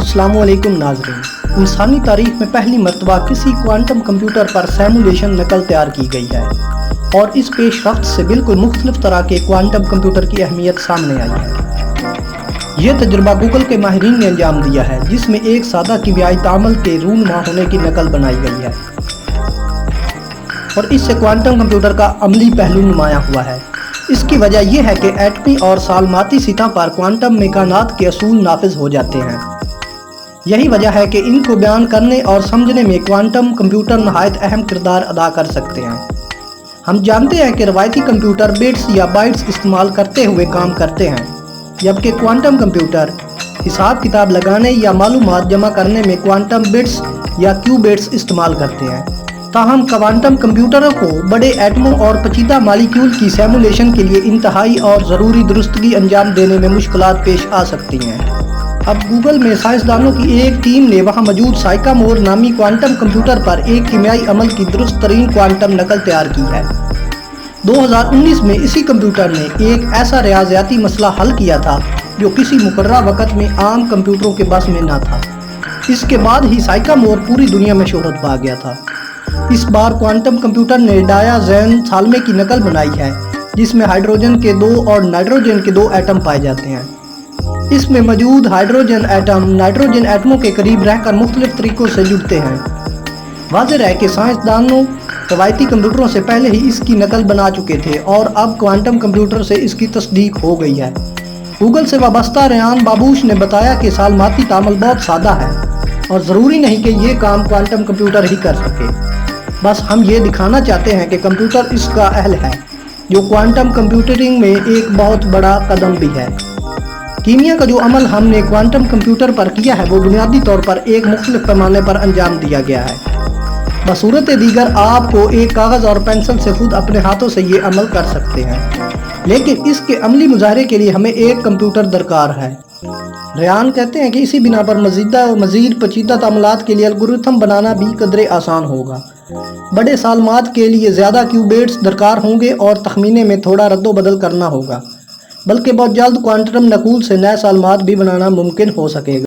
अस्सलामु अलैकुम नाज़रीन। इंसानी तारीख में पहली मर्तबा किसी क्वांटम कंप्यूटर पर सिमुलेशन नकल तैयार की गई है और इस पेशरफ्त से बिल्कुल मुख्तलिफ तरह के क्वांटम कंप्यूटर की अहमियत सामने आई है। यह तजुर्बा गूगल के माहिरीन ने अंजाम दिया है, जिसमें एक सादा कीमियाई तामल के रूनुमा होने की नकल बनाई गई है और इससे क्वांटम कंप्यूटर का अमली पहलू नुमाया हुआ है। इसकी वजह यह है कि एटमी और सालमाती सतह पर क्वांटम मेकानात के असूल नाफिज हो जाते हैं। यही वजह है कि इनको बयान करने और समझने में क्वांटम कंप्यूटर नहायत अहम किरदार अदा कर सकते हैं। हम जानते हैं कि रवायती कंप्यूटर बिट्स या बाइट्स इस्तेमाल करते हुए काम करते हैं, जबकि क्वांटम कंप्यूटर हिसाब किताब लगाने या मालूमात जमा करने में क्वांटम बिट्स या क्यूबिट्स इस्तेमाल करते हैं। ताहम क्वांटम कंप्यूटरों को बड़े एटमों और पेचीदा मालिक्यूल की सिमुलेशन के लिए इंतहाई और ज़रूरी दुरुस्तगी अंजाम देने में मुश्किलात पेश आ सकती हैं। अब गूगल में साइंसदानों की एक टीम ने वहां मौजूद साइकामोर नामी क्वांटम कंप्यूटर पर एक कीमियाई अमल की दुरुस्त तरीन क्वांटम नकल तैयार की है। 2019 में इसी कंप्यूटर ने एक ऐसा रियाजियाती मसला हल किया था जो किसी मुकर्रर वक़्त में आम कंप्यूटरों के बस में न था। इसके बाद ही साइकामोर पूरी दुनिया में शोहरत पा गया था। इस बार क्वांटम कंप्यूटर ने डायाज़ेन सालमे की नकल बनाई है, जिसमें हाइड्रोजन के 2 और नाइट्रोजन के 2 एटम पाए जाते हैं। इसमें मौजूद हाइड्रोजन एटम नाइट्रोजन एटमों के करीब रहकर मुख्तलिफ तरीकों से जुड़ते हैं। वाज़ेह है कि साइंसदानों रवायती कंप्यूटरों से पहले ही इसकी नकल बना चुके थे और अब क्वांटम कंप्यूटर से इसकी तस्दीक हो गई है। गूगल से वाबस्ता रेयान बाबूश ने बताया कि सालमाती तामल बहुत सादा है और ज़रूरी नहीं कि ये काम क्वांटम कंप्यूटर ही कर सके। बस हम ये दिखाना चाहते हैं कि कंप्यूटर इसका अहल है, जो क्वांटम कंप्यूटिंग में एक बहुत बड़ा कदम भी है। कीमिया का जो अमल हमने क्वांटम कंप्यूटर पर किया है वो बुनियादी तौर पर एक मुख्तलिफ पैमाने पर अंजाम दिया गया है। बसूरत दीगर आपको एक कागज़ और पेंसिल से खुद अपने हाथों से ये अमल कर सकते हैं, लेकिन इसके अमली मुजाहरे के लिए हमें एक कंप्यूटर दरकार है। रेयान कहते हैं कि इसी बिना पर मज़ीद पेचीदा तामलात के लिए एल्गोरिथम बनाना भी कदरे आसान होगा। बड़े सालमात के लिए ज़्यादा क्यूबिट्स दरकार होंगे और तखमीने में थोड़ा रद्दोबदल करना होगा, बल्कि बहुत जल्द क्वांटम नकूल से नए सालमात भी बनाना मुमकिन हो सकेगा।